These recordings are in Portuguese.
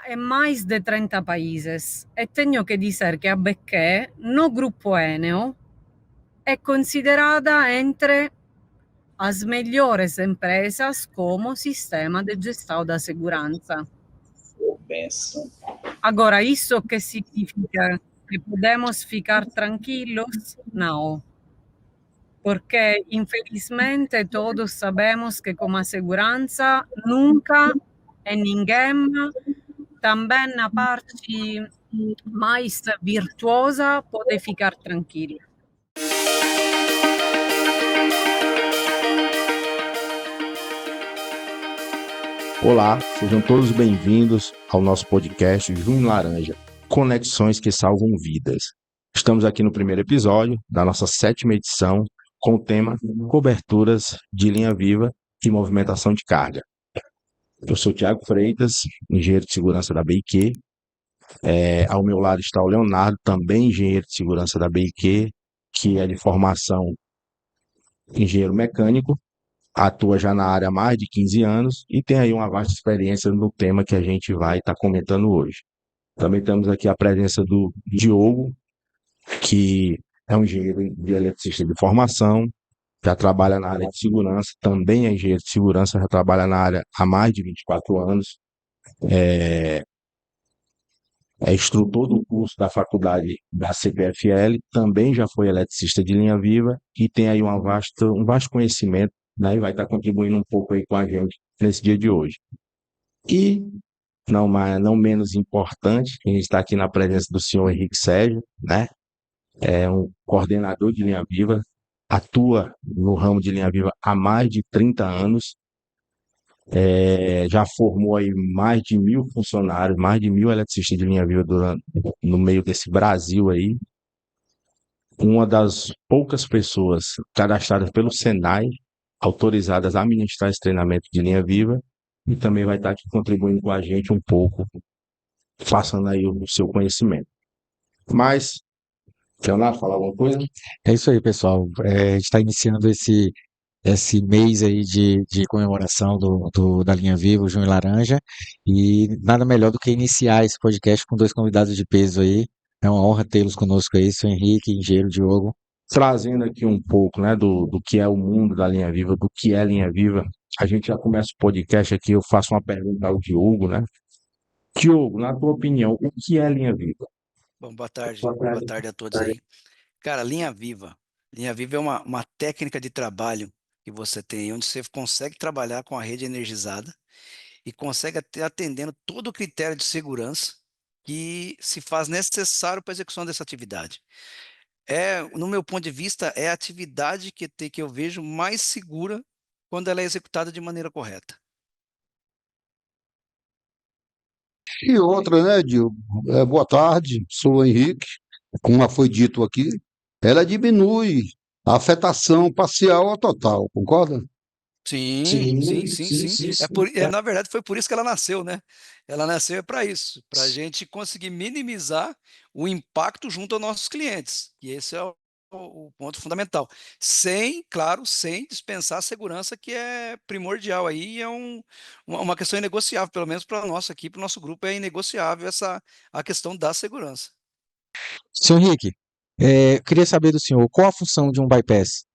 em mais de 30 países e tenho que dizer que a Becché, no Grupo Eneo, é considerada entre as melhores empresas como sistema de gestão da segurança. Benção. Agora, isso que significa que podemos ficar tranquilos? Não. Porque, infelizmente, todos sabemos que com a segurança nunca e ninguém, também na parte mais virtuosa, pode ficar tranquilo. Olá, sejam todos bem-vindos ao nosso podcast Junho Laranja, Conexões que Salvam Vidas. Estamos aqui no primeiro episódio da nossa 7ª edição com o tema Coberturas de Linha Viva e Movimentação de Carga. Eu sou Thiago Freitas, engenheiro de segurança da BIQ. Ao meu lado está o Leonardo, também engenheiro de segurança da BIQ, que é de formação engenheiro mecânico. Atua já na área há mais de 15 anos e tem aí uma vasta experiência no tema que a gente vai estar comentando hoje. Também temos aqui a presença do Diogo, que é um engenheiro de eletricista de formação, já trabalha na área de segurança, também é engenheiro de segurança, já trabalha na área há mais de 24 anos, é instrutor do curso da faculdade da CPFL, também já foi eletricista de linha viva e tem aí um vasto conhecimento, né, e vai estar contribuindo um pouco aí com a gente nesse dia de hoje. E, não menos importante, a gente está aqui na presença do senhor Henrique Sérgio, né? É um coordenador de linha viva, atua no ramo de linha viva há mais de 30 anos, já formou aí mais de 1.000 funcionários, mais de 1.000 eletricistas de linha viva no meio desse Brasil aí. Uma das poucas pessoas cadastradas pelo Senai, autorizadas a ministrar esse treinamento de linha viva, e também vai estar aqui contribuindo com a gente um pouco, passando aí o seu conhecimento. Mas, Leonardo, falar alguma coisa? É isso aí, pessoal. A gente está iniciando esse mês aí de comemoração da Linha Viva, o Junho Laranja, e nada melhor do que iniciar esse podcast com 2 convidados de peso aí. É uma honra tê-los conosco aí, seu Henrique, engenheiro Diogo. Trazendo aqui um pouco, né, do que é o mundo da linha viva, do que é linha viva, a gente já começa o podcast aqui, eu faço uma pergunta ao Diogo, né? Diogo, na tua opinião, o que é linha viva? Bom, boa tarde a todos aí. Cara, linha viva. Linha viva é uma técnica de trabalho que você tem, onde você consegue trabalhar com a rede energizada e consegue atendendo todo o critério de segurança que se faz necessário para a execução dessa atividade. No meu ponto de vista, é a atividade que eu vejo mais segura quando ela é executada de maneira correta. E outra, né, Diogo? Boa tarde, sou o Henrique. Como foi dito aqui, ela diminui a afetação parcial ou total, concorda? Sim. Na verdade, foi por isso que ela nasceu, né? Ela nasceu para isso, para a gente conseguir minimizar o impacto junto aos nossos clientes. E esse é o ponto fundamental. Claro, sem dispensar a segurança, que é primordial aí, uma questão inegociável, pelo menos para nós aqui, para o nosso grupo, é inegociável a questão da segurança. Seu Henrique, queria saber do senhor, qual a função de um bypass?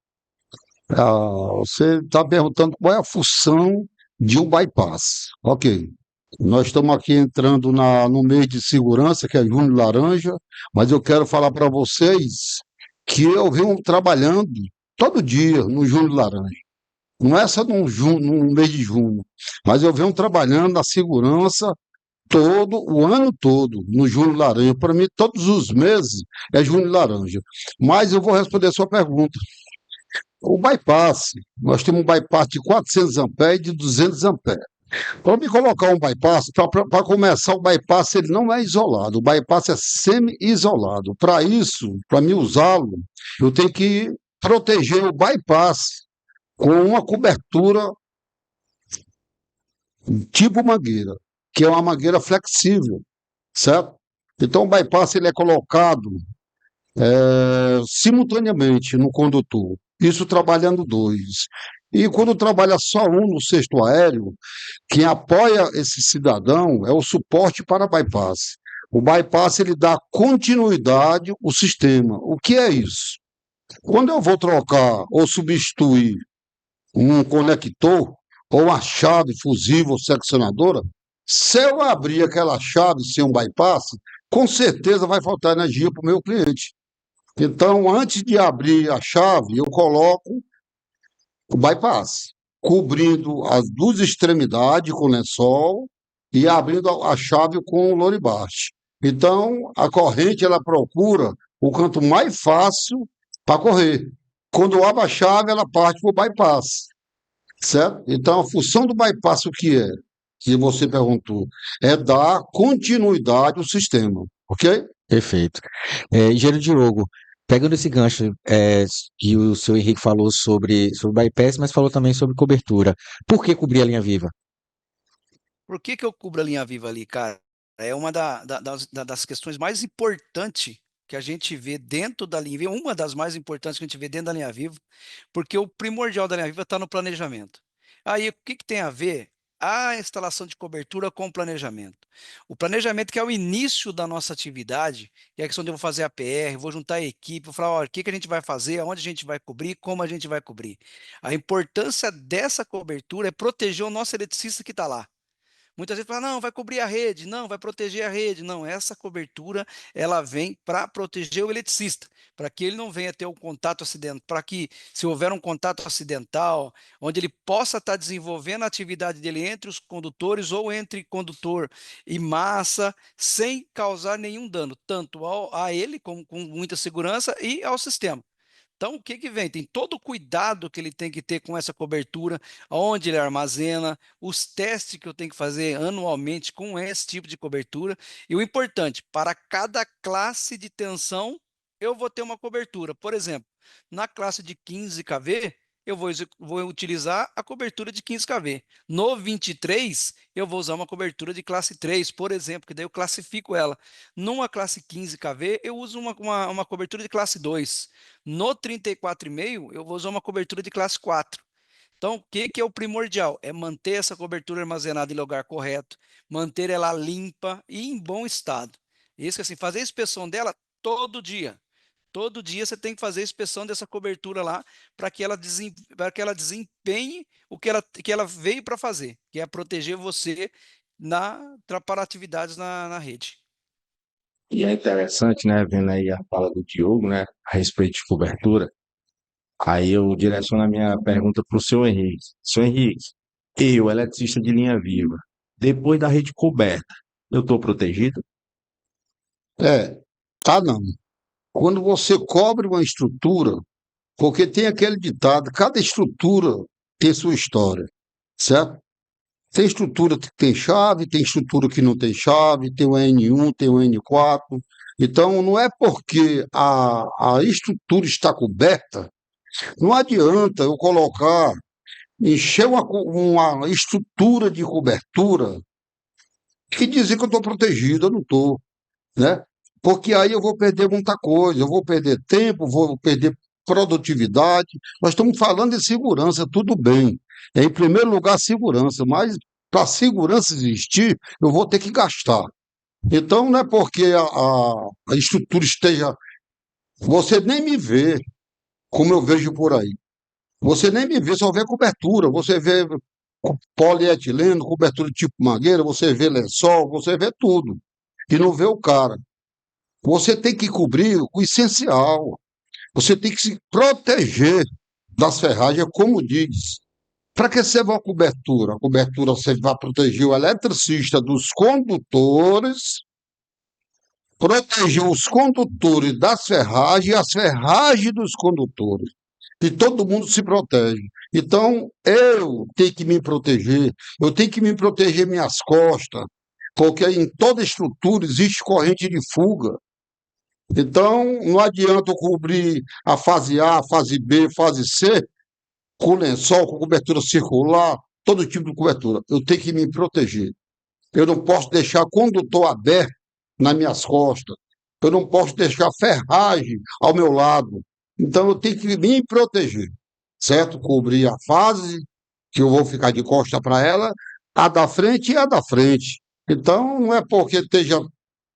Você está perguntando qual é a função de um bypass. Ok. Nós estamos aqui entrando no mês de segurança, que é Junho Laranja, mas eu quero falar para vocês que eu venho trabalhando todo dia no Junho Laranja. Não é só no mês de junho, mas eu venho trabalhando na segurança o ano todo, no Junho Laranja. Para mim, todos os meses é Junho Laranja. Mas eu vou responder a sua pergunta. O bypass, nós temos um bypass de 400 amperes e de 200 amperes. Para me colocar um bypass, para começar, o bypass ele não é isolado, o bypass é semi-isolado. Para isso, para me usá-lo, eu tenho que proteger o bypass com uma cobertura tipo mangueira, que é uma mangueira flexível, certo? Então o bypass ele é colocado simultaneamente no condutor. Isso trabalhando dois. E quando trabalha só um no cesto aéreo, quem apoia esse cidadão é o suporte para bypass. O bypass ele dá continuidade ao sistema. O que é isso? Quando eu vou trocar ou substituir um conector ou uma chave fusível ou seccionadora, se eu abrir aquela chave sem um bypass, com certeza vai faltar energia para o meu cliente. Então, antes de abrir a chave, eu coloco o bypass, cobrindo as duas extremidades com lençol e abrindo a chave com o loribate. Então, a corrente ela procura o canto mais fácil para correr. Quando eu abro a chave, ela parte para o bypass, certo? Então, a função do bypass, o que é? Que você perguntou, é dar continuidade ao sistema, ok? Perfeito. Engenheiro Diogo, pegando esse gancho que o senhor Henrique falou sobre bypass, mas falou também sobre cobertura. Por que cobrir a linha viva? Por que que eu cubro a linha viva ali, cara? É uma das questões mais importantes que a gente vê dentro da linha viva, uma das mais importantes que a gente vê dentro da linha viva, porque o primordial da linha viva está no planejamento. Aí, o que que tem a ver a instalação de cobertura com o planejamento? O planejamento que é o início da nossa atividade, é a questão de eu vou fazer a PR, vou juntar a equipe, vou falar, ó, o que que a gente vai fazer, aonde a gente vai cobrir, como a gente vai cobrir. A importância dessa cobertura é proteger o nosso eletricista que está lá. Muitas vezes fala, não, vai cobrir a rede, não, vai proteger a rede. Não, essa cobertura, ela vem para proteger o eletricista, para que ele não venha ter um contato acidental, para que, se houver um contato acidental, onde ele possa estar desenvolvendo a atividade dele entre os condutores ou entre condutor e massa, sem causar nenhum dano, tanto a ele, como com muita segurança, e ao sistema. Então, o que que vem? Tem todo o cuidado que ele tem que ter com essa cobertura, onde ele armazena, os testes que eu tenho que fazer anualmente com esse tipo de cobertura. E o importante, para cada classe de tensão, eu vou ter uma cobertura. Por exemplo, na classe de 15 kV, eu vou utilizar a cobertura de 15 kV. No 23, eu vou usar uma cobertura de classe 3, por exemplo, que daí eu classifico ela. Numa classe 15 kV, eu uso uma cobertura de classe 2. No 34,5, eu vou usar uma cobertura de classe 4. Então, o que que é o primordial? É manter essa cobertura armazenada em lugar correto, manter ela limpa e em bom estado. Isso assim, fazer a inspeção dela todo dia. Todo dia você tem que fazer a inspeção dessa cobertura lá para que ela desempenhe o que ela veio para fazer, que é proteger você para atividades na rede. E é interessante, né, vendo aí a fala do Diogo, né, a respeito de cobertura. Aí eu direciono a minha pergunta para o senhor Henrique. Senhor Henrique, eu, eletricista de linha viva, depois da rede coberta, eu estou protegido? É, tá não. Quando você cobre uma estrutura, porque tem aquele ditado, cada estrutura tem sua história, certo? Tem estrutura que tem chave, tem estrutura que não tem chave, tem o N1, tem o N4. Então, não é porque a estrutura está coberta, não adianta eu colocar, encher uma estrutura de cobertura que dizer que eu estou protegido, eu não estou, né? Porque aí eu vou perder muita coisa, eu vou perder tempo, vou perder produtividade. Nós estamos falando de segurança, tudo bem. É, em primeiro lugar, segurança, mas para a segurança existir, eu vou ter que gastar. Então, não é porque a estrutura esteja. Você nem me vê, como eu vejo por aí. Você nem me vê, só vê cobertura. Você vê polietileno, cobertura tipo mangueira, você vê lençol, você vê tudo. E não vê o cara. Você tem que cobrir o essencial. Você tem que se proteger das ferragens, como diz. Para que serve uma cobertura? A cobertura você vai proteger o eletricista dos condutores, proteger os condutores das ferragens e as ferragens dos condutores. E todo mundo se protege. Então, eu tenho que me proteger, eu tenho que me proteger minhas costas, porque em toda estrutura existe corrente de fuga. Então, não adianta eu cobrir a fase A, a fase B, fase C, com lençol, com cobertura circular, todo tipo de cobertura. Eu tenho que me proteger. Eu não posso deixar condutor aberto nas minhas costas. Eu não posso deixar ferragem ao meu lado. Então, eu tenho que me proteger. certo? Cobrir a fase, que eu vou ficar de costa para ela, a da frente e a da frente. Então, não é porque esteja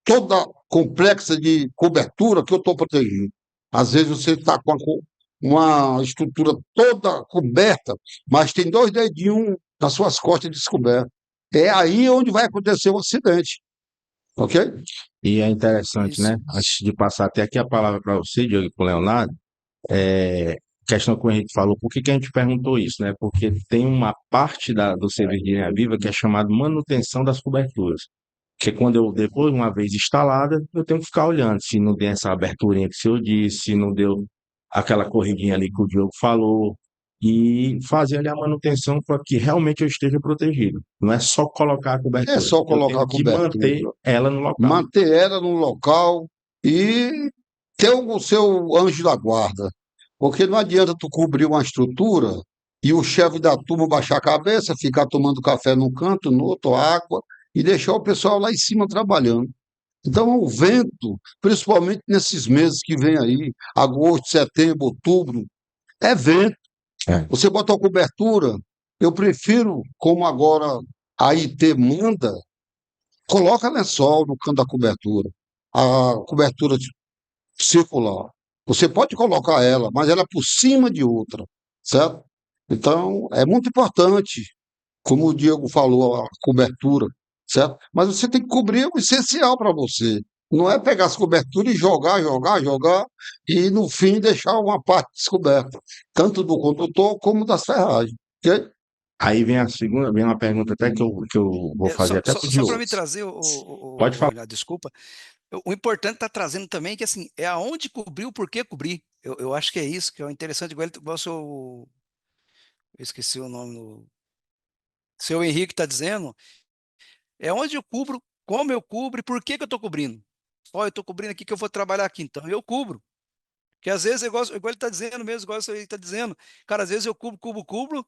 toda complexa de cobertura que eu estou protegido. Às vezes você está com uma estrutura toda coberta, mas tem 2 dedinhos nas suas costas descobertos. É aí onde vai acontecer o acidente, ok? E é interessante, Isso. né? Antes de passar até aqui a palavra para você, Diogo, e para o Leonardo, é, questão que o Henrique falou, por que que a gente perguntou isso, né? Porque tem uma parte do serviço de linha viva que é chamada manutenção das coberturas. Que quando eu, depois, uma vez instalada, eu tenho que ficar olhando se não deu essa aberturinha que o senhor disse, se não deu aquela corridinha ali que o Diogo falou, e fazer ali a manutenção para que realmente eu esteja protegido. Não é só colocar a É cobertura, só eu colocar tenho a que manter cobertura, ela no local. manter ela no local e ter o seu anjo da guarda. Porque não adianta tu cobrir uma estrutura e o chefe da turma baixar a cabeça, ficar tomando café num canto, no outro água, e deixar o pessoal lá em cima trabalhando. Então, o vento, principalmente nesses meses que vem aí, agosto, setembro, outubro, é vento. É. Você bota uma cobertura, eu prefiro, como agora a IT manda, coloca lençol no canto da cobertura. A cobertura circular. Você pode colocar ela, mas ela é por cima de outra, certo? Então, é muito importante, como o Diego falou, a cobertura, certo? Mas você tem que cobrir o essencial para você. Não é pegar as coberturas e jogar, jogar, jogar, e no fim deixar uma parte descoberta, tanto do condutor como das ferragens. Ok? Aí vem a segunda, vem uma pergunta até que eu vou fazer até para o Só para Diogo. me trazer, Pode falar. Renato, desculpa. O importante está trazendo também que assim, é aonde cobrir, o porquê cobrir. Eu acho que é isso que é o interessante, igual o seu, eu esqueci o nome do seu Henrique está dizendo, é onde eu cubro, como eu cubro e por que que eu estou cobrindo. Ó, eu estou cobrindo aqui que eu vou trabalhar aqui, então eu cubro. Porque às vezes, igual ele está dizendo mesmo, igual ele está dizendo, cara, às vezes eu cubro,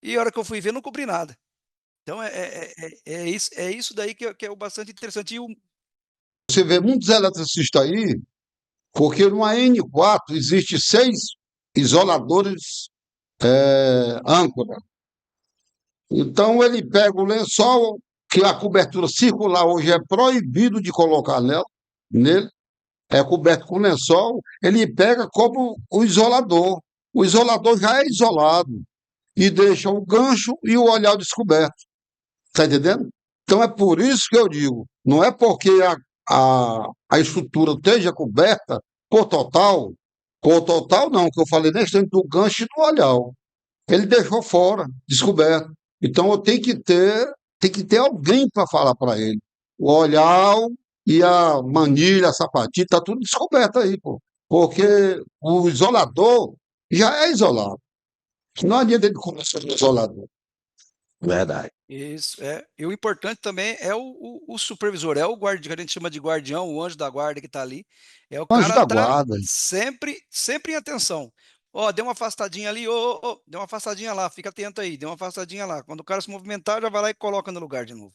e a hora que eu fui ver, não cobri nada. Então é isso daí que é o bastante interessante. E o, Você vê muitos eletricistas aí, porque no AN4 existe 6 isoladores âncora. Então ele pega o lençol, que a cobertura circular hoje é proibido de colocar nele, é coberto com lençol, ele pega como o isolador. O isolador já é isolado e deixa o gancho e o olhar descoberto. Está entendendo? Então é por isso que eu digo, não é porque a estrutura esteja coberta por total não, que eu falei nesse tempo do gancho e do olhar. Ele deixou fora, descoberto. Então eu tem que ter alguém para falar para ele. O olhar e a manilha, a sapatilha, tá tudo descoberto aí, pô. Porque o isolador já é isolado. Não adianta ele começar no isolador. Verdade. isso é. E o importante também é o supervisor, é o guardião, que a gente chama de guardião, o anjo da guarda que está ali. É o Anjo cara da tá guarda. sempre em atenção. Ó, deu uma afastadinha ali, ô, deu uma afastadinha lá, fica atento aí, deu uma afastadinha lá. Quando o cara se movimentar, já vai lá e coloca no lugar de novo.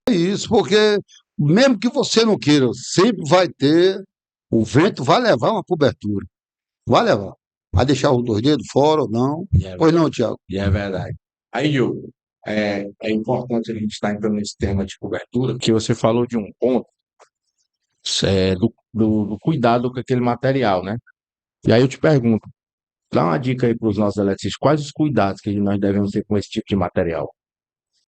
É isso, porque mesmo que você não queira, sempre vai ter, o vento vai levar uma cobertura. Vai levar. Vai deixar os 2 dedos fora ou não. E é, Pois não, Tiago. e é verdade. Aí, Diogo, é importante a gente estar entrando nesse tema de cobertura, que você falou de um ponto do cuidado com aquele material, né? E aí eu te pergunto, dá uma dica aí para os nossos eletricistas, quais os cuidados que nós devemos ter com esse tipo de material?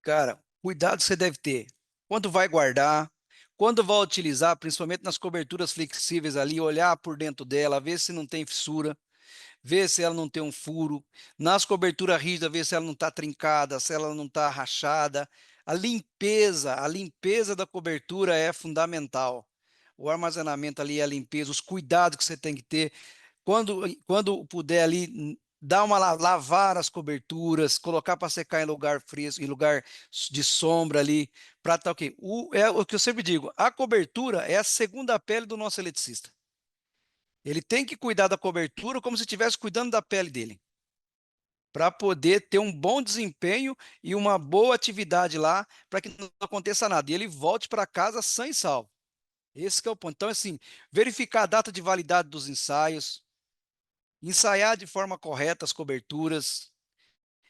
Cara, cuidado você deve ter. Quando vai guardar, quando vai utilizar, principalmente nas coberturas flexíveis ali, olhar por dentro dela, ver se não tem fissura, ver se ela não tem um furo. Nas coberturas rígidas, ver se ela não está trincada, se ela não está rachada. A limpeza da cobertura é fundamental. O armazenamento ali, a limpeza, os cuidados que você tem que ter. Quando puder ali, dar uma lavar as coberturas, colocar para secar em lugar fresco, em lugar de sombra ali, para estar ok. É o que eu sempre digo, a cobertura é a segunda pele do nosso eletricista. Ele tem que cuidar da cobertura como se estivesse cuidando da pele dele, para poder ter um bom desempenho e uma boa atividade lá, para que não aconteça nada. E ele volte para casa sã e salvo. Esse que é o ponto. Então, assim, verificar a data de validade dos ensaios, ensaiar de forma correta as coberturas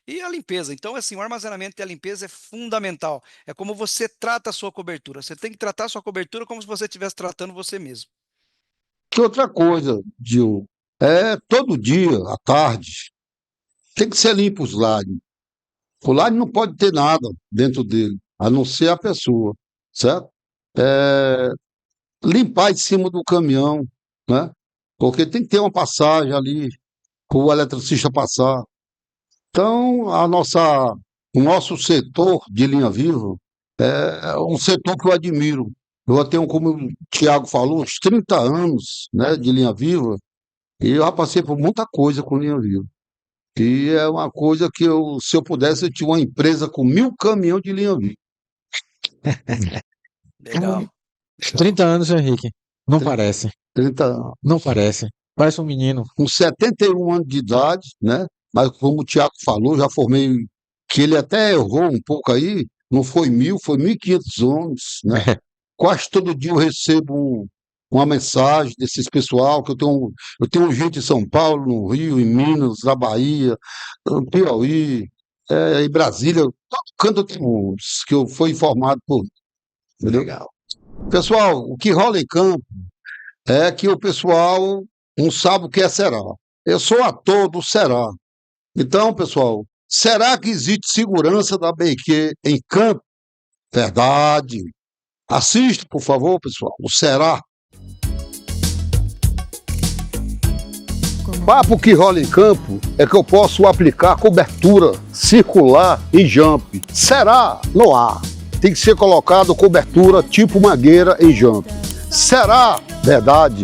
e a limpeza. Então, assim, o armazenamento e a limpeza é fundamental. É como você trata a sua cobertura. Você tem que tratar a sua cobertura como se você estivesse tratando você mesmo. Que outra coisa, Gil, é todo dia, à tarde, tem que ser limpo os lares. O lado não pode ter nada dentro dele, a não ser a pessoa, certo? É, limpar em cima do caminhão, né? Porque tem que ter uma passagem ali para o eletricista passar. Então, o nosso setor de linha viva é um setor que eu admiro. Eu tenho, como o Tiago falou, uns 30 anos, né, de linha viva, e eu já passei por muita coisa com linha viva. E é uma coisa que eu, se eu pudesse, eu tinha uma empresa com 1.000 caminhões de linha viva. Legal, legal. 30 anos, Henrique. Não 30, parece. 30 anos. Não parece. Parece um menino. Com 71 anos de idade, né? Mas como o Tiago falou, já formei, que ele até errou um pouco aí, não foi 1.000, foi 1.500 homens, né? Quase todo dia eu recebo uma mensagem desses pessoal, que eu tenho gente em São Paulo, no Rio, em Minas, na Bahia, no Piauí, em Brasília, todo canto eu tenho uns que eu fui informado por mim, entendeu? Legal. Pessoal, o que rola em campo é que o pessoal não sabe o que é será. Eu sou ator do Será. Então, pessoal, será que existe segurança da BQ em campo? Verdade. Assiste, por favor, pessoal. O Será. Papo que rola em campo é que eu posso aplicar cobertura circular e jump. Será? No ar. Tem que ser colocado cobertura tipo mangueira e jump. Será? Verdade.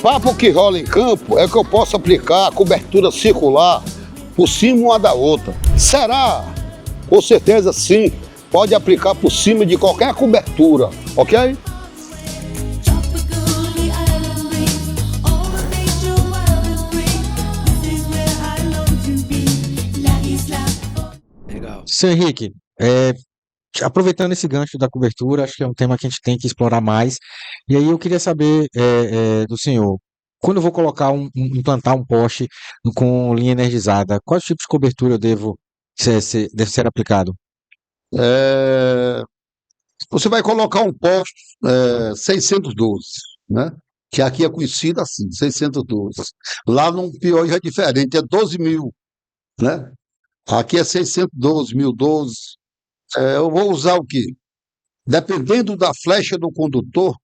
Papo que rola em campo é que eu posso aplicar cobertura circular por cima uma da outra. Será? Com certeza sim. Pode aplicar por cima de qualquer cobertura, ok? Tropically island breeze, all the nature wild and free. This is where I long to be. La isla. Legal. Seu Henrique, aproveitando esse gancho da cobertura, acho que é um tema que a gente tem que explorar mais. E aí eu queria saber do senhor, quando eu vou implantar um poste com linha energizada, quais tipos de cobertura eu deve ser aplicado? É, Você vai colocar um poste 612, né? Que aqui é conhecido assim, 612. Lá no Piauí já é diferente, é 12.000, né? Aqui é 612, 1.012. Eu vou usar o quê? Dependendo da flecha do condutor,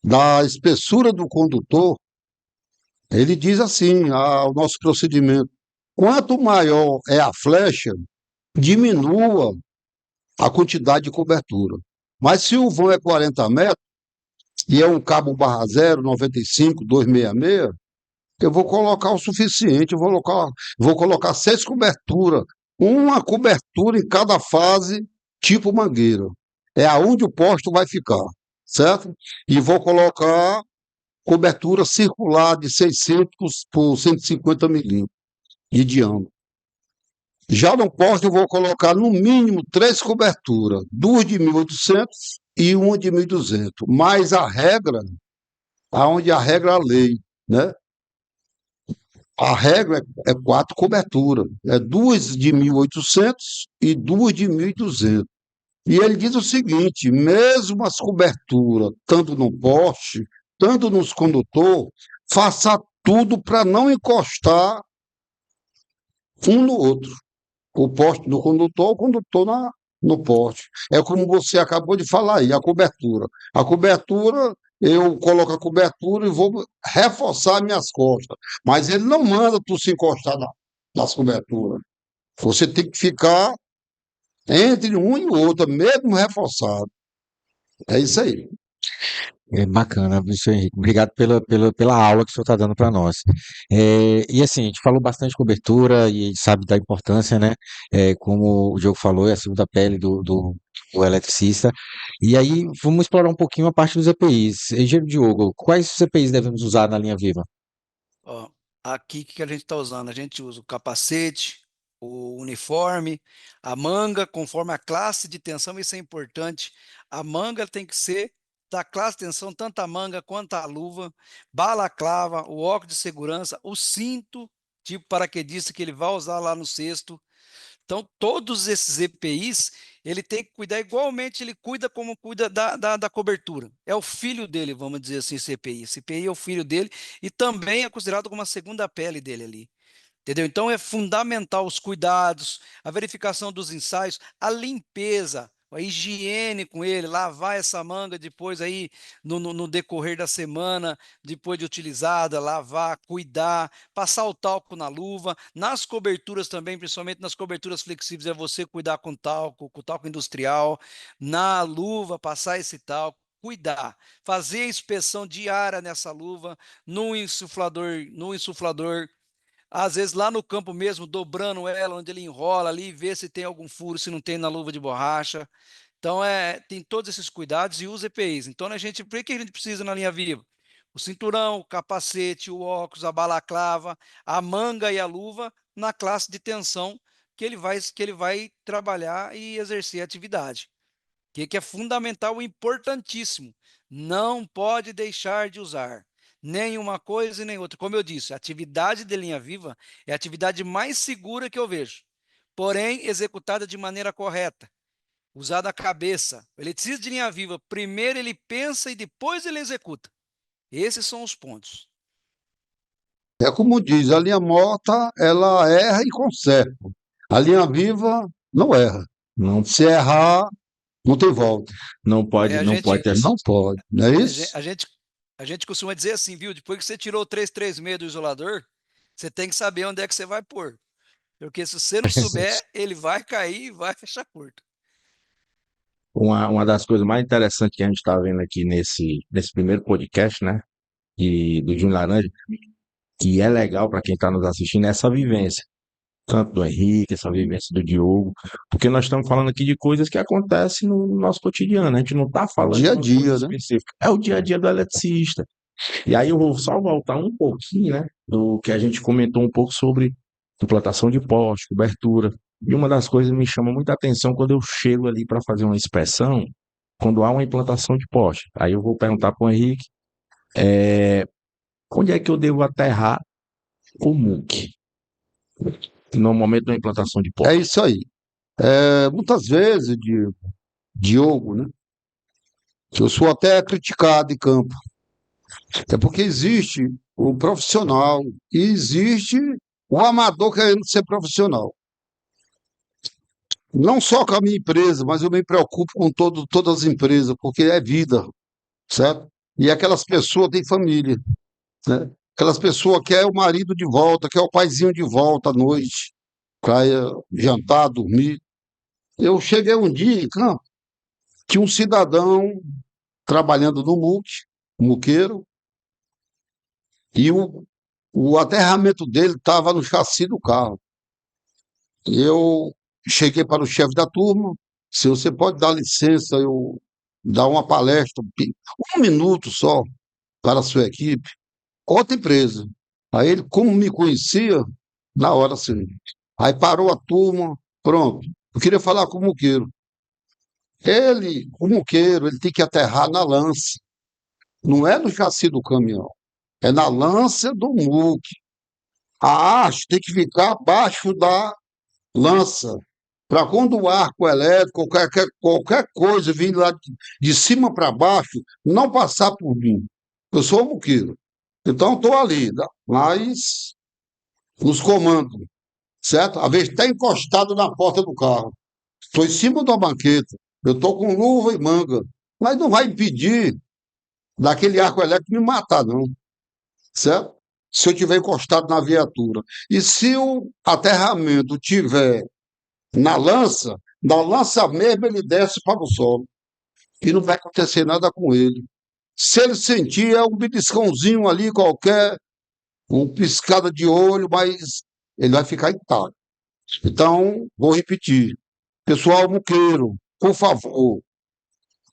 da espessura do condutor, ele diz assim, o nosso procedimento. Quanto maior é a flecha, diminua a quantidade de cobertura. Mas se o vão é 40 metros, e é um cabo barra zero, 95, 266, eu vou colocar o suficiente, vou colocar 6 coberturas, uma cobertura em cada fase, tipo mangueira. É aonde o posto vai ficar, certo? E vou colocar cobertura circular de 600 por 150 milímetros de diâmetro. Já no poste eu vou colocar no mínimo 3 coberturas, 2 de 1.800 e uma de 1.200. Mas a regra, aonde a regra é a lei, né? A regra é 4 coberturas, é 2 de 1.800 e 2 de 1.200. E ele diz o seguinte: mesmo as coberturas, tanto no poste, tanto nos condutor, faça tudo para não encostar um no outro. O poste no condutor, o condutor no poste. É como você acabou de falar aí, a cobertura. A cobertura, eu coloco a cobertura e vou reforçar minhas costas. Mas ele não manda tu se encostar nas coberturas. Você tem que ficar entre um e o outro, mesmo reforçado. É isso aí. É bacana, senhor Henrique. Obrigado pela aula que o senhor está dando para nós. E assim, a gente falou bastante de cobertura e sabe da importância, né? Como o Diogo falou, é a segunda pele do eletricista. E aí, vamos explorar um pouquinho a parte dos EPIs. Engenheiro Diogo, quais EPIs devemos usar na linha viva? Ó, aqui o que a gente está usando? A gente usa o capacete, o uniforme, a manga, conforme a classe de tensão, isso é importante. A manga tem que ser da classe de tensão, tanto a manga quanto a luva, balaclava, o óculos de segurança, o cinto, tipo paraquedista que ele vai usar lá no cesto. Então, todos esses EPIs, ele tem que cuidar igualmente, ele cuida como cuida da cobertura. É o filho dele, vamos dizer assim, esse EPI. Esse EPI é o filho dele e também é considerado como uma segunda pele dele ali. Entendeu? Então é fundamental os cuidados, a verificação dos ensaios, a limpeza, a higiene com ele, lavar essa manga depois aí no decorrer da semana, depois de utilizada, lavar, cuidar, passar o talco na luva, nas coberturas também, principalmente nas coberturas flexíveis, é você cuidar com talco industrial, na luva, passar esse talco. Cuidar, fazer a inspeção diária nessa luva, no insuflador, às vezes lá no campo mesmo, dobrando ela, onde ele enrola ali, ver se tem algum furo, se não tem na luva de borracha. Então, tem todos esses cuidados e os EPIs. Então, por que a gente precisa na linha viva? O cinturão, o capacete, o óculos, a balaclava, a manga e a luva na classe de tensão que ele vai trabalhar e exercer a atividade. Que é fundamental e importantíssimo. Não pode deixar de usar nem uma coisa e nem outra. Como eu disse, a atividade de linha viva é a atividade mais segura que eu vejo, porém executada de maneira correta, usada a cabeça. O eletricista de linha viva, primeiro ele pensa e depois ele executa. Esses são os pontos. É como diz, a linha morta, ela erra e conserta. A linha viva não erra. Não, Se errar, não tem volta. não pode, A não pode gente, ter. Não pode, não é a isso? gente, a gente, a gente costuma dizer assim, viu? Depois que você tirou o 336 do isolador, você tem que saber onde é que você vai pôr. Porque se você não souber, ele vai cair e vai fechar a porta. Uma das coisas mais interessantes que a gente está vendo aqui nesse primeiro podcast, né? Do Júnior Laranja, que é legal para quem está nos assistindo, é essa vivência. Tanto do Henrique, essa vivência do Diogo, porque nós estamos falando aqui de coisas que acontecem no nosso cotidiano, a gente não está falando Dia a de uma coisa dia, né? específica, é o dia a dia do eletricista. E aí eu vou só voltar um pouquinho, né, do que a gente comentou um pouco sobre implantação de poste, cobertura, e uma das coisas que me chama muita atenção quando eu chego ali para fazer uma inspeção, quando há uma implantação de poste. Aí eu vou perguntar para o Henrique, onde é que eu devo aterrar o muque no momento da implantação de É poste? isso aí. Muitas vezes, Diogo, né? Eu sou até criticado em campo. É porque existe o profissional e existe o amador querendo ser profissional. Não só com a minha empresa, mas eu me preocupo com todas as empresas, porque é vida, certo? E aquelas pessoas têm família, né? Aquelas pessoas querem o marido de volta, quer o paizinho de volta à noite, para jantar, dormir. Eu cheguei um dia em campo, tinha um cidadão trabalhando no muque, um muqueiro, e o aterramento dele estava no chassi do carro. Eu cheguei para o chefe da turma, se você pode dar licença, eu dar uma palestra, um minuto só, para a sua equipe, outra empresa. Aí ele, como me conhecia, na hora assim. Aí parou a turma, pronto. Eu queria falar com o muqueiro. O muqueiro, ele tem que aterrar na lança. Não é no chassi do caminhão, é na lança do muque. A haste tem que ficar abaixo da lança, para quando o arco elétrico, qualquer coisa vir lá de cima para baixo, não passar por mim. Eu sou um muqueiro. Então, estou ali, mas nos comandos, certo? Às vezes está encostado na porta do carro. Estou em cima da banqueta. Eu estou com luva e manga. Mas não vai impedir daquele arco elétrico me matar, não. Certo? Se eu tiver encostado na viatura. E se o aterramento tiver na lança mesmo ele desce para o solo. E não vai acontecer nada com ele. Se ele sentir, é um beliscãozinho ali qualquer, uma piscada de olho, mas ele vai ficar intacto. Então, vou repetir. Pessoal muqueiro, por favor,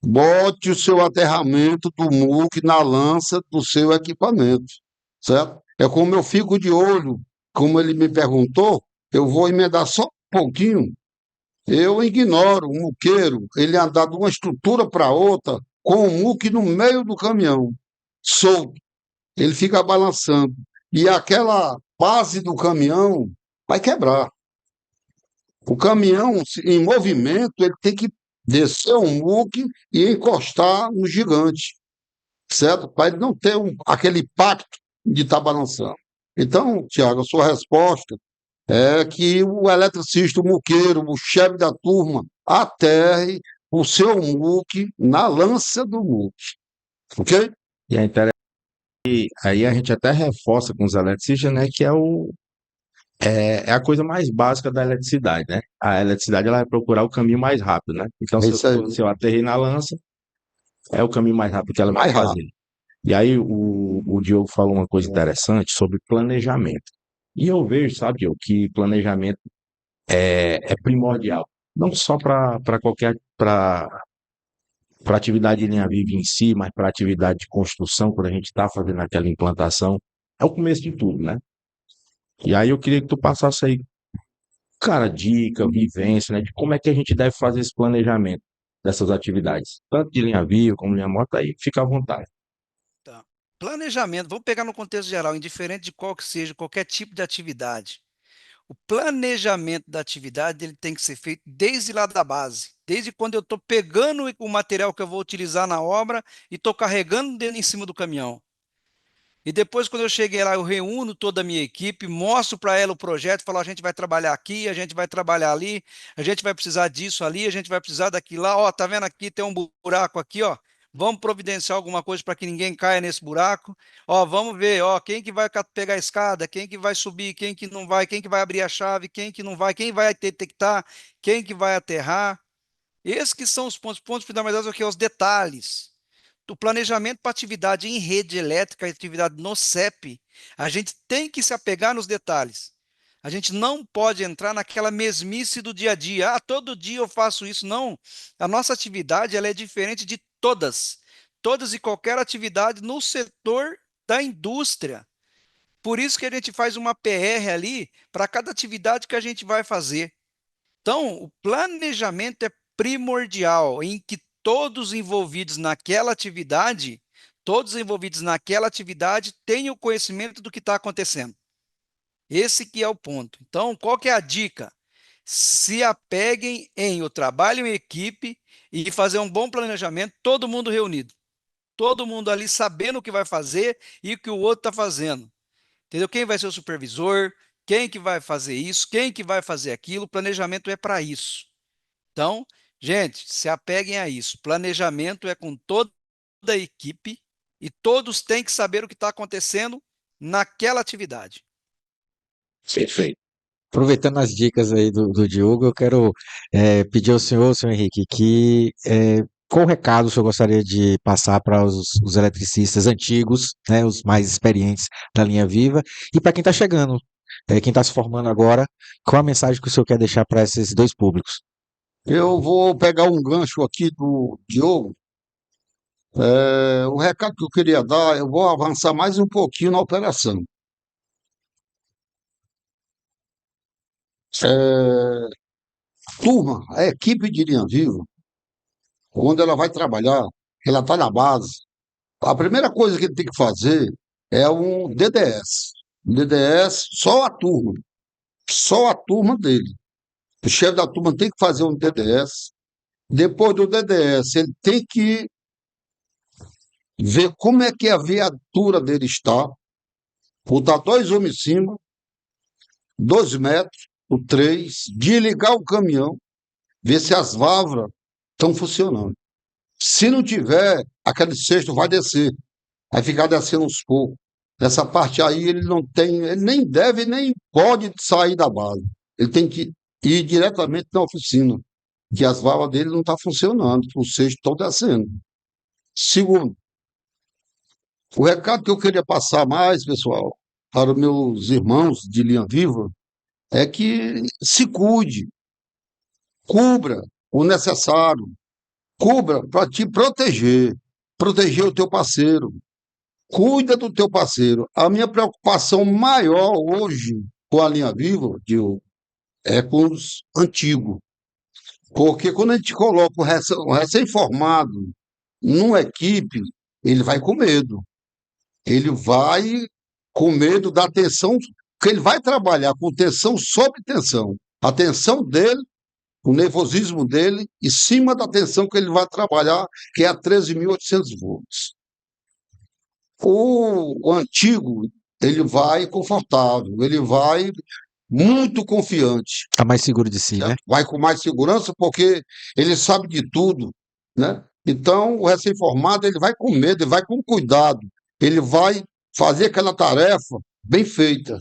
bote o seu aterramento do muque na lança do seu equipamento, certo? É como eu fico de olho, como ele me perguntou, eu vou emendar só um pouquinho. Eu ignoro o muqueiro, ele andar de uma estrutura para outra, com o muque no meio do caminhão, solto. Ele fica balançando. E aquela base do caminhão vai quebrar. O caminhão, em movimento, ele tem que descer um muque e encostar no gigante, certo? Para ele não ter aquele impacto de estar balançando. Então, Tiago, a sua resposta é que o eletricista, o muqueiro, o chefe da turma, aterre o seu muque na lança do muque, ok? E é interessante, aí a gente até reforça com os eletricistas, né, que é a coisa mais básica da eletricidade, né? A eletricidade ela vai procurar o caminho mais rápido, né? Então, É isso aí, se eu aterrei na lança, é o caminho mais rápido que ela vai mais rápido. fazer. E aí o Diogo falou uma coisa interessante sobre planejamento. E eu vejo, sabe, Diogo, que planejamento é primordial. Não só para qualquer para atividade de linha viva em si, mas para atividade de construção, quando a gente está fazendo aquela implantação, é o começo de tudo, né? E aí eu queria que tu passasse aí, cara, dica, vivência, né, de como é que a gente deve fazer esse planejamento dessas atividades, tanto de linha viva como linha morta, aí fica à vontade. Tá. Planejamento, vamos pegar no contexto geral, indiferente de qual que seja, qualquer tipo de atividade. O planejamento da atividade ele tem que ser feito desde lá da base, desde quando eu estou pegando o material que eu vou utilizar na obra e estou carregando dentro em cima do caminhão. E depois, quando eu cheguei lá, eu reúno toda a minha equipe, mostro para ela o projeto, falo, a gente vai trabalhar aqui, a gente vai trabalhar ali, a gente vai precisar disso ali, a gente vai precisar daquilo lá, ó, tá vendo aqui, tem um buraco aqui, ó, vamos providenciar alguma coisa para que ninguém caia nesse buraco, ó, vamos ver, ó, quem que vai pegar a escada, quem que vai subir, quem que não vai, quem que vai abrir a chave, quem que não vai, quem vai detectar, quem que vai aterrar. Esses que são os pontos fundamentais, o que? Os detalhes. O planejamento para atividade em rede elétrica, atividade no CEP, a gente tem que se apegar nos detalhes. A gente não pode entrar naquela mesmice do dia a dia. Ah, todo dia eu faço isso. Não. A nossa atividade ela é diferente de todas. Todas e qualquer atividade no setor da indústria. Por isso que a gente faz uma PR ali para cada atividade que a gente vai fazer. Então, o planejamento é primordial, em que todos envolvidos naquela atividade tenham o conhecimento do que está acontecendo. Esse que é o ponto. Então, qual que é a dica? Se apeguem em o trabalho em equipe e fazer um bom planejamento, todo mundo reunido. Todo mundo ali sabendo o que vai fazer e o que o outro está fazendo. Entendeu? Quem vai ser o supervisor, quem que vai fazer isso, quem que vai fazer aquilo, o planejamento é para isso. Então, gente, se apeguem a isso. Planejamento é com toda a equipe e todos têm que saber o que está acontecendo naquela atividade. Perfeito. Aproveitando as dicas aí do Diogo, eu quero pedir ao senhor Henrique, qual recado o senhor gostaria de passar para os eletricistas antigos, né, os mais experientes da linha viva, e para quem está chegando, quem está se formando agora, qual a mensagem que o senhor quer deixar para esses dois públicos? Eu vou pegar um gancho aqui do Diogo. O recado que eu queria dar, eu vou avançar mais um pouquinho na operação. É, turma, a equipe de linha viva, quando ela vai trabalhar, ela está na base. A primeira coisa que ele tem que fazer é um DDS. Um DDS, só a turma dele. O chefe da turma tem que fazer um DDS. Depois do DDS, ele tem que ver como é que a viatura dele está, botar dois homens em cima, 2 metros, o 3, desligar o caminhão, ver se as válvulas estão funcionando. Se não tiver, aquele cesto vai descer, vai ficar descendo uns poucos. Nessa parte aí ele não tem, ele nem deve, nem pode sair da base. Ele tem que ir diretamente na oficina, que as válvulas dele não estão funcionando, os cestos estão descendo. Segundo, o recado que eu queria passar mais, pessoal, para os meus irmãos de linha viva, é que se cuide, cubra o necessário, cubra para te proteger, proteger o teu parceiro, cuida do teu parceiro. A minha preocupação maior hoje com a linha viva, Diogo, é com os antigos, porque quando a gente coloca o recém-formado numa equipe, ele vai com medo. Ele vai com medo da tensão, porque ele vai trabalhar com tensão sobre tensão. A tensão dele, o nervosismo dele, em cima da tensão que ele vai trabalhar, que é a 13.800 volts. O antigo, ele vai confortável, ele vai muito confiante, Tá mais seguro de si, né? certo? Vai com mais segurança porque ele sabe de tudo, né? Então, o recém-formado, ele vai com medo, ele vai com cuidado, ele vai fazer aquela tarefa bem feita.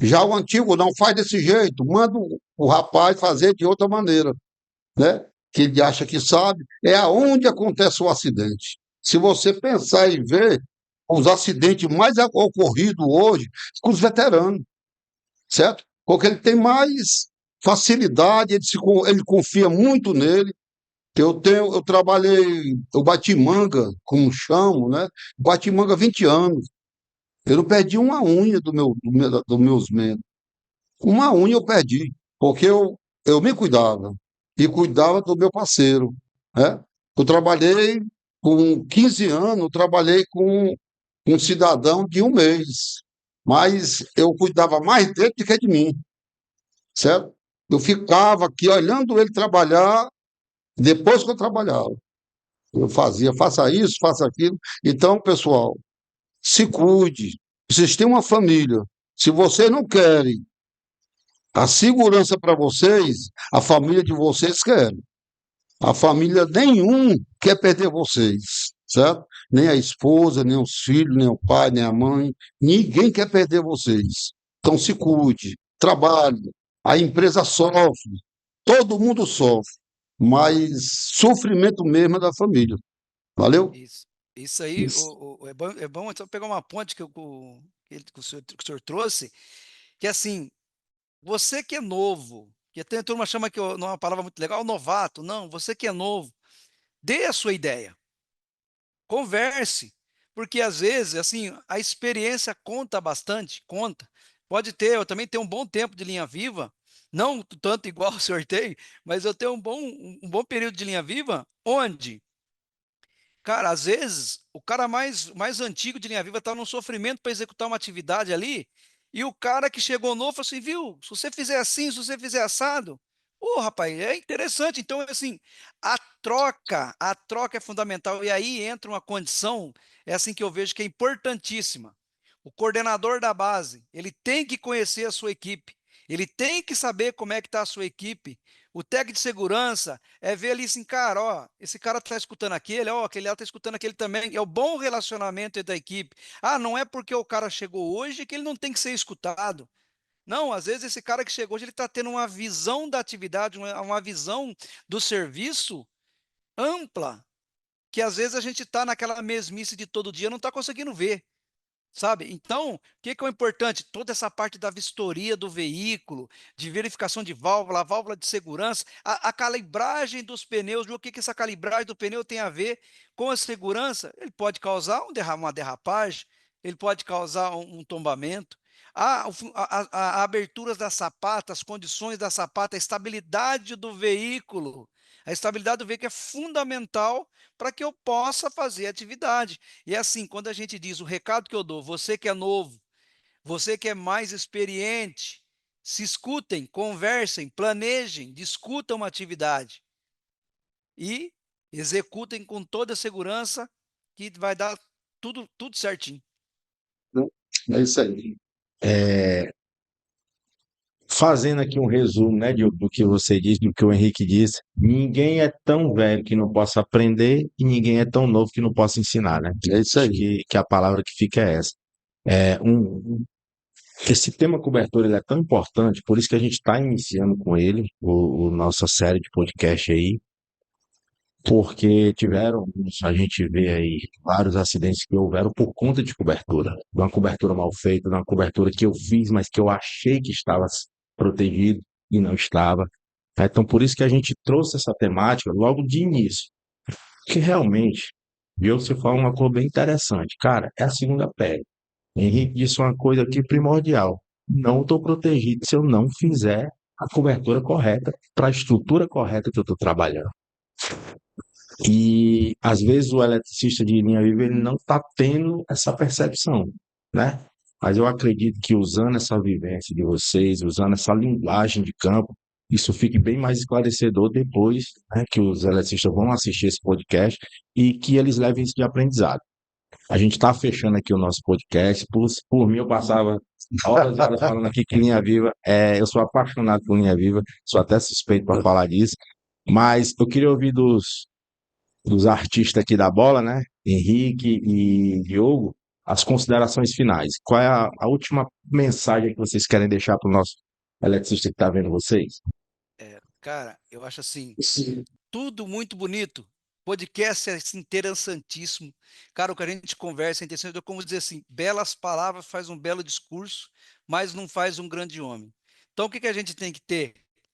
Já o antigo não faz desse jeito, manda o rapaz fazer de outra maneira, né? Que ele acha que sabe, é aonde acontece o acidente. Se você pensar e ver, os acidentes mais ocorridos hoje com os veteranos, certo? Porque ele tem mais facilidade, ele confia muito nele. Eu trabalhei, eu bati manga, como chamo, né? Bati manga há 20 anos. Eu não perdi uma unha dos meus membros. Uma unha eu perdi, porque eu me cuidava e cuidava do meu parceiro, né? Eu trabalhei com 15 anos, eu trabalhei com um cidadão de um mês, mas eu cuidava mais dele do que de mim, certo? Eu ficava aqui olhando ele trabalhar depois que eu trabalhava. Eu fazia, faça isso, faça aquilo. Então, pessoal, se cuide. Vocês têm uma família. Se vocês não querem a segurança para vocês, a família de vocês quer. A família nenhum quer perder vocês, certo? Nem a esposa, nem os filhos, nem o pai, nem a mãe. Ninguém quer perder vocês. Então se cuide, trabalhe. A empresa sofre, todo mundo sofre, mas sofrimento mesmo é da família. Valeu? Isso aí, Isso. é bom então pegar uma ponte que o senhor trouxe, que é assim, você que é novo, que até a turma chama que não é uma palavra muito legal, novato. Não, você que é novo, dê a sua ideia, converse, porque às vezes, assim, a experiência conta bastante, conta. Pode ter, eu também tenho um bom tempo de linha viva, não tanto igual o senhor tem, mas eu tenho um bom período de linha viva, onde, cara, às vezes, o cara mais antigo de linha viva está num sofrimento para executar uma atividade ali, e o cara que chegou novo falou assim, viu, se você fizer assim, se você fizer assado, ô, rapaz, é interessante. Então, assim, a troca é fundamental, e aí entra uma condição, é assim que eu vejo que é importantíssima. O coordenador da base, ele tem que conhecer a sua equipe, ele tem que saber como é que está a sua equipe. O técnico de segurança é ver ali assim, cara, ó, esse cara está escutando aquele, ó, aquele lá está escutando aquele também. É o bom relacionamento entre a equipe. Ah, não é porque o cara chegou hoje que ele não tem que ser escutado. Não, às vezes esse cara que chegou hoje, ele está tendo uma visão da atividade, uma visão do serviço ampla, que às vezes a gente está naquela mesmice de todo dia, não está conseguindo ver. Sabe? Então, o que que é o importante? Toda essa parte da vistoria do veículo, de verificação de válvula, a válvula de segurança, a calibragem dos pneus, o que que essa calibragem do pneu tem a ver com a segurança? Ele pode causar uma derrapagem, ele pode causar um tombamento. A aberturas da sapata, as condições da sapata, a estabilidade do veículo. A estabilidade do veículo é fundamental para que eu possa fazer atividade. E é assim, quando a gente diz o recado que eu dou, você que é novo, você que é mais experiente, se escutem, conversem, planejem, discutam uma atividade e executem com toda a segurança que vai dar tudo certinho. É isso aí. É, fazendo aqui um resumo, né, do que você disse, do que o Henrique disse, ninguém é tão velho que não possa aprender e ninguém é tão novo que não possa ensinar, né? É isso Acho aí. que a palavra que fica é essa. É, esse tema cobertor ele é tão importante, por isso que a gente está iniciando com ele, nossa série de podcast aí, porque a gente vê aí vários acidentes que houveram por conta de cobertura, de uma cobertura mal feita, de uma cobertura que eu fiz, mas que eu achei que estava protegido e não estava. Então, por isso que a gente trouxe essa temática logo de início, que realmente, viu, você fala uma coisa bem interessante, cara, é a segunda pele. Henrique disse uma coisa aqui primordial, não estou protegido se eu não fizer a cobertura correta para a estrutura correta que eu estou trabalhando. E às vezes o eletricista de linha viva ele não está tendo essa percepção, né? Mas eu acredito que usando essa vivência de vocês, usando essa linguagem de campo, isso fique bem mais esclarecedor depois, né, que os eletricistas vão assistir esse podcast e que eles levem isso de aprendizado. A gente está fechando aqui o nosso podcast. Por mim, eu passava horas e horas falando aqui que linha viva. Eu sou apaixonado por linha viva, sou até suspeito para falar disso. Mas eu queria ouvir dos artistas aqui da bola, né? Henrique e Diogo, as considerações finais. Qual é a última mensagem que vocês querem deixar para o nosso eletricista que está vendo vocês? Cara, eu acho assim, tudo muito bonito. Podcast é assim, interessantíssimo. Cara, o que a gente conversa é interessante. Eu como dizer assim, belas palavras faz um belo discurso, mas não faz um grande homem. Então, o que a gente tem que ter?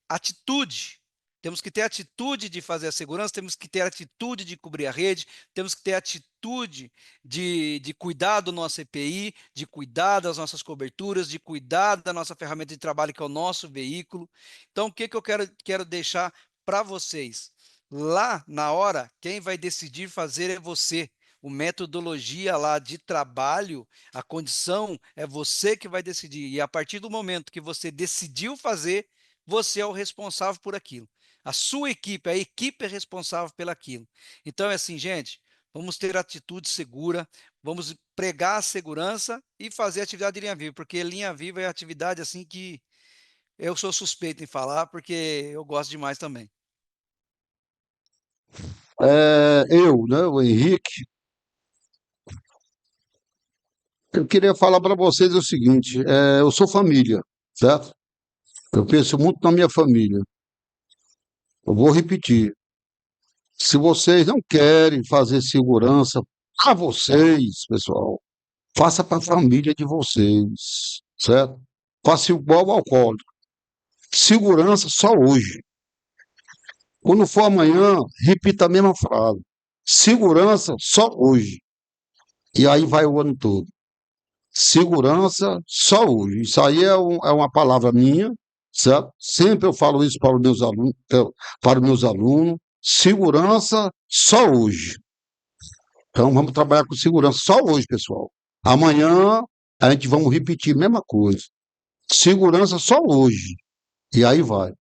Atitude. Temos que ter atitude de fazer a segurança, temos que ter atitude de cobrir a rede, temos que ter atitude de cuidar do nosso EPI, de cuidar das nossas coberturas, de cuidar da nossa ferramenta de trabalho, que é o nosso veículo. Então, o que eu quero deixar para vocês? Lá, na hora, quem vai decidir fazer é você. O metodologia lá de trabalho, a condição, é você que vai decidir. E a partir do momento que você decidiu fazer, você é o responsável por aquilo. A sua equipe, a equipe é responsável pelaquilo. Então é assim, gente, vamos ter atitude segura, vamos pregar a segurança e fazer atividade de linha viva, porque linha viva é atividade assim que eu sou suspeito em falar, porque eu gosto demais também. Eu, né, o Henrique, eu queria falar para vocês o seguinte: eu sou família, certo? Eu penso muito na minha família. Eu vou repetir. Se vocês não querem fazer segurança para vocês, pessoal, faça para a família de vocês, certo? Faça igual ao alcoólico. Segurança só hoje. Quando for amanhã, repita a mesma frase. Segurança só hoje. E aí vai o ano todo. Segurança só hoje. Isso aí é uma palavra minha, certo? Sempre eu falo isso para os meus alunos, segurança só hoje. Então vamos trabalhar com segurança só hoje, pessoal. Amanhã a gente vamos repetir a mesma coisa. Segurança só hoje. E aí vai.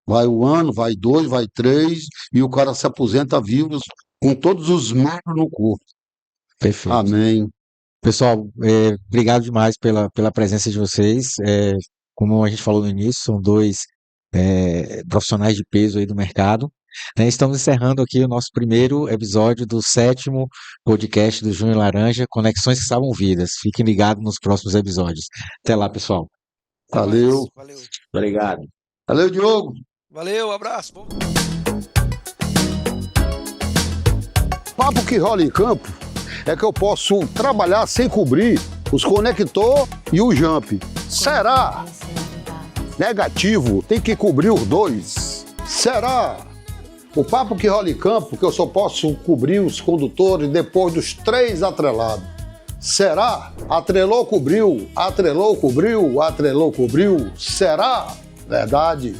Vai o ano, vai 2, vai 3, e o cara se aposenta vivo com todos os marcos no corpo. Perfeito. Amém. Pessoal, obrigado demais pela presença de vocês. Como a gente falou no início, são dois profissionais de peso aí do mercado. Né? Estamos encerrando aqui o nosso primeiro episódio do 7º podcast do Júnior Laranja, Conexões que Salvam Vidas. Fiquem ligados nos próximos episódios. Até lá, pessoal. Até mais. Valeu. Valeu. Obrigado. Valeu, Diogo. Valeu, abraço. Bom. Papo que rola em campo é que eu posso trabalhar sem cobrir os conector e o jump. Será? Negativo, tem que cobrir os dois. Será? O papo que rola em campo que eu só posso cobrir os condutores depois dos 3 atrelados. Será? Atrelou, cobriu. Atrelou, cobriu. Atrelou, cobriu. Será? Verdade.